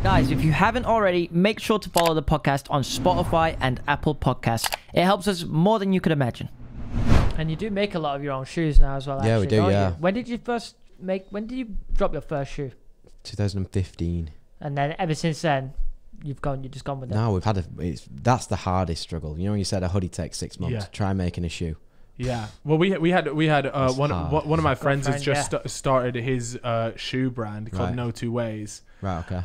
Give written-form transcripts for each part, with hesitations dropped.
Guys, if you haven't already, make sure to follow the podcast on Spotify and Apple Podcasts. It helps us more than you could imagine. And you do make a lot of your own shoes now as well, Yeah, actually, we do, don't yeah. you? When did you drop your first shoe? 2015. And then ever since then, you've just gone with it? No, that's the hardest struggle. You know, you said a hoodie takes 6 months. Yeah. Try making a shoe. Yeah. Well, we had one of my friends has just yeah. started his shoe brand called Right. No Two Ways. Right, okay.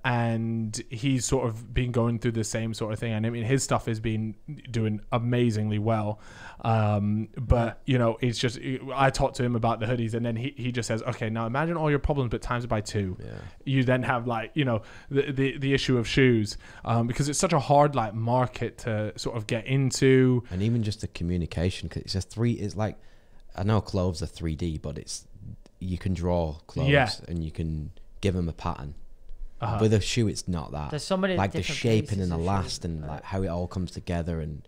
And he's sort of been going through the same sort of thing. And I mean, his stuff has been doing amazingly well. But you know, it's just, I talked to him about the hoodies, and then he just says, okay, now imagine all your problems, but times it by 2. Yeah. You then have, like, you know, the issue of shoes, because it's such a hard, like, market to sort of get into. And even just the communication, because it's like, I know clothes are 3D, but you can draw clothes, Yeah. and you can give them a pattern. With a shoe, it's not that. There's so many like the different shaping pieces and the of last shoes. and like how it all comes together and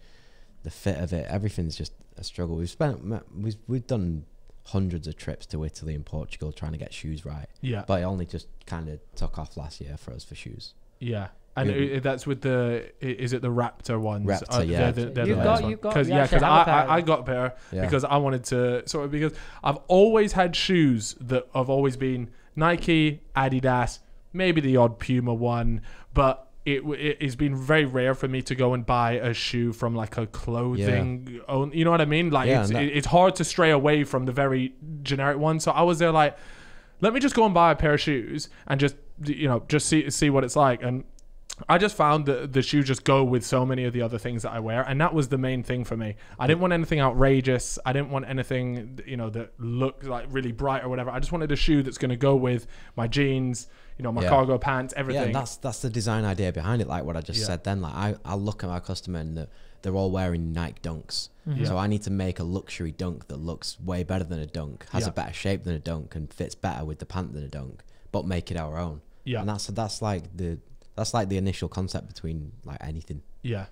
the fit of it. Everything's just a struggle. We've done hundreds of trips to Italy and Portugal trying to get shoes right. Yeah. But it only just kind of took off last year for us for shoes. Yeah. And that's with is it the Raptor ones? Raptor, yeah. They're the You've ones. got, Because actually have a pair. I got a pair Yeah. because I wanted to sort of, because I've always had shoes that have always been Nike, Adidas, maybe the odd Puma one, but it's been very rare for me to go and buy a shoe from like a clothing you know what I mean? Like, Yeah, it's hard to stray away from the very generic one. So I was there like, let me just go and buy a pair of shoes and just see what it's like. And I just found that the shoes just go with so many of the other things that I wear, and that was the main thing for me. I didn't want anything outrageous. I didn't want anything, you know, that looked like really bright or whatever. I just wanted a shoe that's going to go with my jeans, you know, my cargo pants, everything. Yeah, and that's the design idea behind it. Like what I just said then. Like I look at my customer and they're all wearing Nike Dunks. Mm-hmm. So I need to make a luxury dunk that looks way better than a dunk, has a better shape than a dunk, and fits better with the pant than a dunk, but make it our own. Yeah. And that's like the initial concept between like anything. Yeah.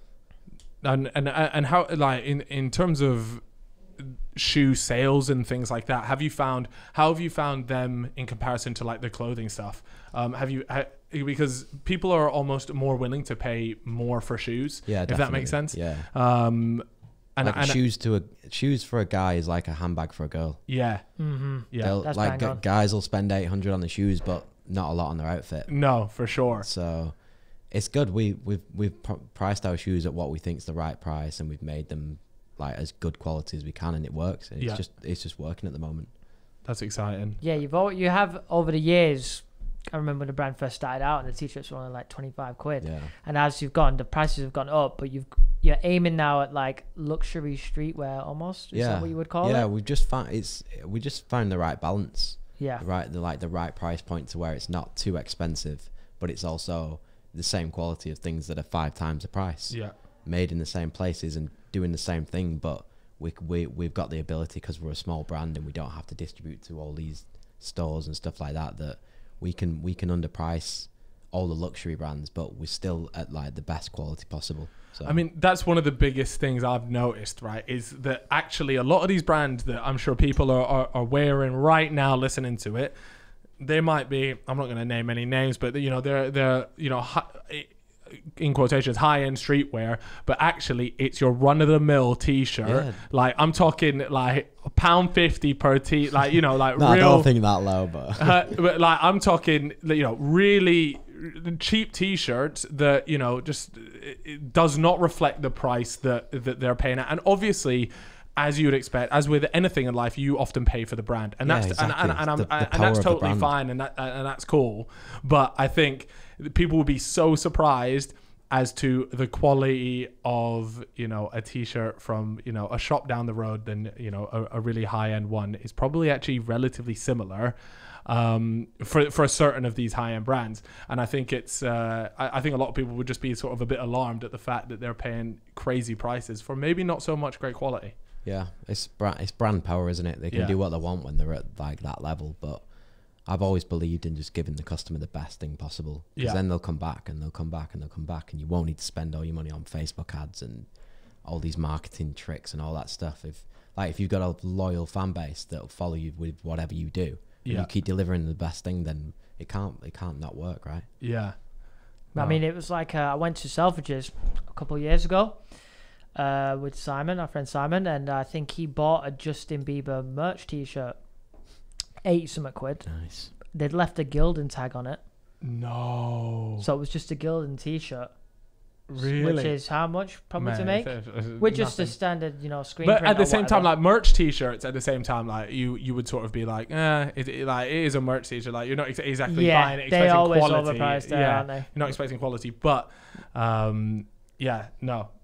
And how, like, in terms of shoe sales and things like that, how have you found them in comparison to like the clothing stuff? Because people are almost more willing to pay more for shoes. Yeah, if that makes sense. Yeah. And shoes for a guy is like a handbag for a girl. Yeah. Mm-hmm. Yeah. That's Like bang on. guys will spend 800 on the shoes, but not a lot on their outfit. No, for sure. So it's good. We've priced our shoes at what we think is the right price, and we've made them like as good quality as we can, and it works. And it's just working at the moment. That's exciting. Yeah, you have over the years. I remember when the brand first started out, and the t-shirts were only like 25 quid. Yeah. And as you've gone, the prices have gone up, but you're aiming now at like luxury streetwear almost. Is that what you would call it? Yeah, we just found the right balance. Yeah. The right price point to where it's not too expensive, but it's also the same quality of things that are 5 times the price. Yeah. Made in the same places and doing the same thing, but we've got the ability, because we're a small brand and we don't have to distribute to all these stores and stuff like that we can underprice all the luxury brands, but we're still at like the best quality possible. So I mean, that's one of the biggest things I've noticed, right, is that actually a lot of these brands that I'm sure people are wearing right now listening to it, they might be, I'm not going to name any names, but you know, they're you know, in quotations, high-end streetwear, but actually it's your run-of-the-mill t-shirt. Yeah. Like, I'm talking like £1.50 per t, like, you know, like no, real. I don't think that low, but like, I'm talking, you know, really cheap t-shirts that, you know, just it does not reflect the price that they're paying at. And obviously, as you would expect, as with anything in life, you often pay for the brand, and that's exactly. and that's totally fine, and that's cool. But I think people would be so surprised as to the quality of, you know, a t-shirt from, you know, a shop down the road than, you know, a really high-end one is probably actually relatively similar for certain of these high-end brands. And I think it's I think a lot of people would just be sort of a bit alarmed at the fact that they're paying crazy prices for maybe not so much great quality. Yeah, it's brand power, isn't it? They can do what they want when they're at like that level, but I've always believed in just giving the customer the best thing possible, because then they'll come back and they'll come back and they'll come back, and you won't need to spend all your money on Facebook ads and all these marketing tricks and all that stuff. If you've got a loyal fan base that'll follow you with whatever you do, and you keep delivering the best thing, then it can't not work, right? Yeah. I mean, it was like I went to Selfridges a couple of years ago with Simon, our friend Simon, and I think he bought a Justin Bieber merch T-shirt, 80-something quid. Nice. They'd left a Gildan tag on it. No. So it was just a Gildan T-shirt. Really? Which is how much probably to make? With Nothing. just a standard, screen But print at the or same whatever. time, like merch T-shirts, at the same time, like you would sort of be like, it is a merch T-shirt. Like you're not exactly buying it, expecting they always quality. overpriced there, aren't they? You're not expecting quality, but no,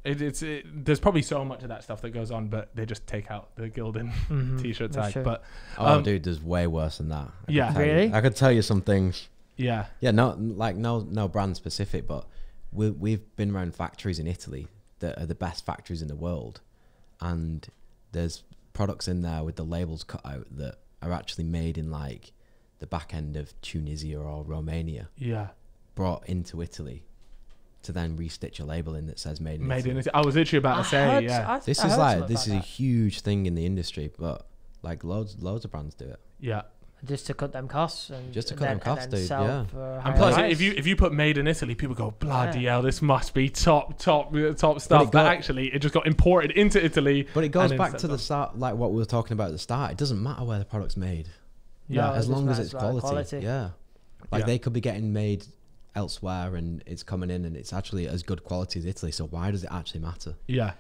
there's probably so much of that stuff that goes on, but they just take out the Gildan T-shirt tag. true. But Dude, there's way worse than that. Really? I could tell you some things. Yeah. No brand specific, but we've been around factories in Italy that are the best factories in the world, and there's products in there with the labels cut out that are actually made in like the back end of Tunisia or Romania, brought into Italy to then restitch a label in that says made in Italy. I was literally about to say, This is a huge thing in the industry, but like loads of brands do it. Yeah. Just to cut them costs and dude. Yeah. And plus, if you put made in Italy, people go, bloody hell, this must be top stuff. But actually, it just got imported into Italy. But it goes back to the start, like what we were talking about at the start. It doesn't matter where the product's made. Yeah, as long as it's quality. Yeah. Like they could be getting made elsewhere and it's coming in and it's actually as good quality as Italy. So why does it actually matter? Yeah.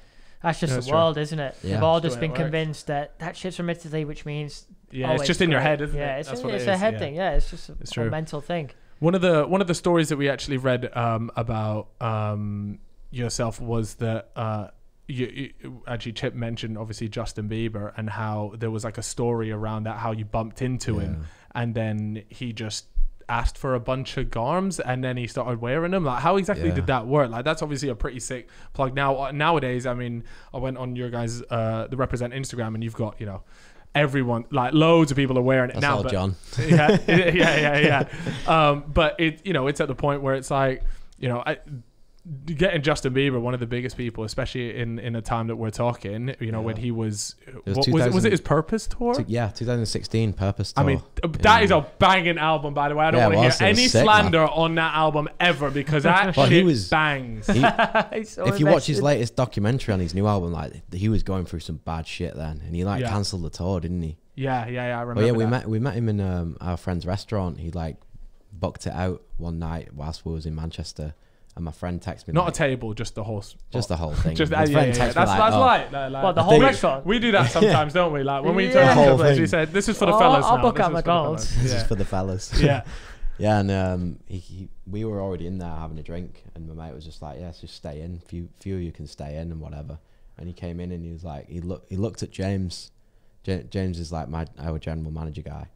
That's just the world, isn't it? Yeah. We've all just been convinced that shit's from Italy, which means it's just in your head, isn't it? Yeah, it's a head thing. Yeah, it's just a mental thing. One of the stories that we actually read about yourself was that you actually Chip mentioned obviously Justin Bieber and how there was like a story around that, how you bumped into him and then he just asked for a bunch of garms and then he started wearing them. Like how exactly did that work? Like that's obviously a pretty sick plug. Nowadays, I mean, I went on your guys the Represent Instagram and you've got everyone, like loads of people are wearing it. That's now all but, John. yeah but it's at the point where it's like getting Justin Bieber, one of the biggest people, especially in a time that we're talking, when he was was it his Purpose tour? 2016 Purpose tour. I mean, that is a banging album, by the way. I don't want to hear any slander on that album ever because that shit bangs. If you watch his latest documentary on his new album, like he was going through some bad shit then, and he cancelled the tour, didn't he? Yeah, I remember. We met him in our friend's restaurant. He like booked it out one night whilst we was in Manchester. And my friend texted me. Not a table, just the whole. Just the whole thing. That's like the whole restaurant. We do that sometimes, don't we? Like when we turn to the place, we said, "This is for the fellas." I'll now. book out McDonald's. This is for the fellas. Yeah. Yeah, and we were already in there having a drink, and my mate was just like, "Yeah, just stay in. Few of you can stay in and whatever." And he came in and he was like, he looked at James. James is like our general manager guy,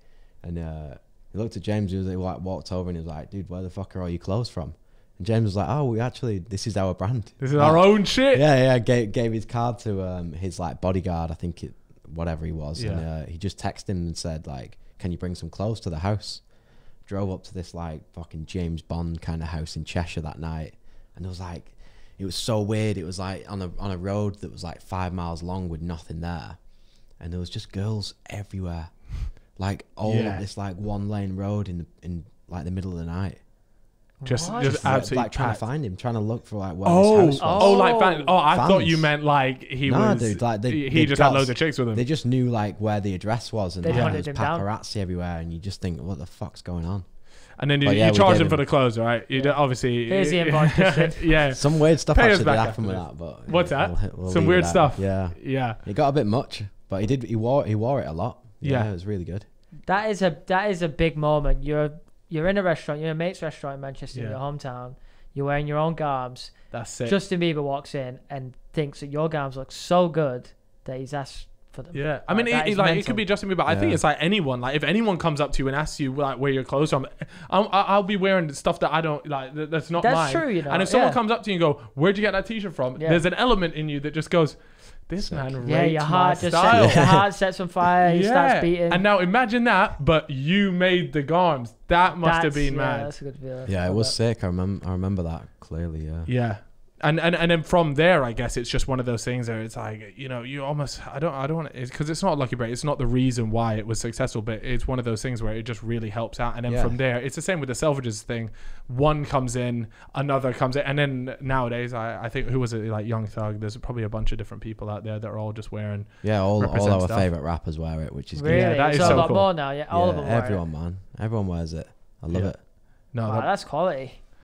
and he looked at James. He was like walked over and he was like, "Dude, where the fuck are all your clothes from?" And James was like, "Oh, this is our brand. This is our own shit." Yeah. Gave his card to his like bodyguard, I think whatever he was, and he just texted him and said like, "Can you bring some clothes to the house?" Drove up to this like fucking James Bond kind of house in Cheshire that night, and it was so weird. It was like on a road that was like 5 miles long with nothing there, and there was just girls everywhere, like all of this like 1-lane road in like the middle of the night. Just absolutely like trying to find him, trying to look for like where his house was. I thought you meant like he was. Dude, like he just had loads of chicks with him. They just knew like where the address was, and They there was hunted him paparazzi everywhere, and you just think, what the fuck's going on? And then you charge him for the clothes, right? You obviously. Here's the invoice. Yeah. Some weird stuff Pay us actually back happened with after that, but what's that? we'll Some leave weird it at stuff. Yeah. Yeah. It got a bit much, but he wore it a lot. Yeah, it was really good. That is a big moment. You're in a restaurant, you're in a mate's restaurant in Manchester, in your hometown. You're wearing your own garms. That's it. Justin Bieber walks in and thinks that your garms look so good that he's asked for them. Yeah, I mean, it could be Justin Bieber. I think it's like anyone. Like if anyone comes up to you and asks you like where your clothes from, I'll be wearing stuff that I don't like. That's not mine. That's true, And if someone comes up to you and go, "Where'd you get that T-shirt from?" There's an element in you that just goes, "This man rates your my heart style." your heart sets on fire. He starts beating. And now imagine that, but you made the garms. That must have been mad. That's a good feeling. Yeah, it was sick. I remember that clearly. Yeah. Yeah. And then from there, I guess it's just one of those things where it's like, you know, you almost, I don't want to, because it's not a lucky break. It's not the reason why it was successful, but it's one of those things where it just really helps out. And then from there, it's the same with the Selfridges thing. One comes in, another comes in. And then nowadays, I think, who was it? Like Young Thug. There's probably a bunch of different people out there that are all just wearing. Yeah, all our favorite rappers wear it, which is really? good. Yeah, that is so a lot cool. More now. Yeah, all of them wear everyone, man. Everyone wears it. I love it. No, wow, that's quality.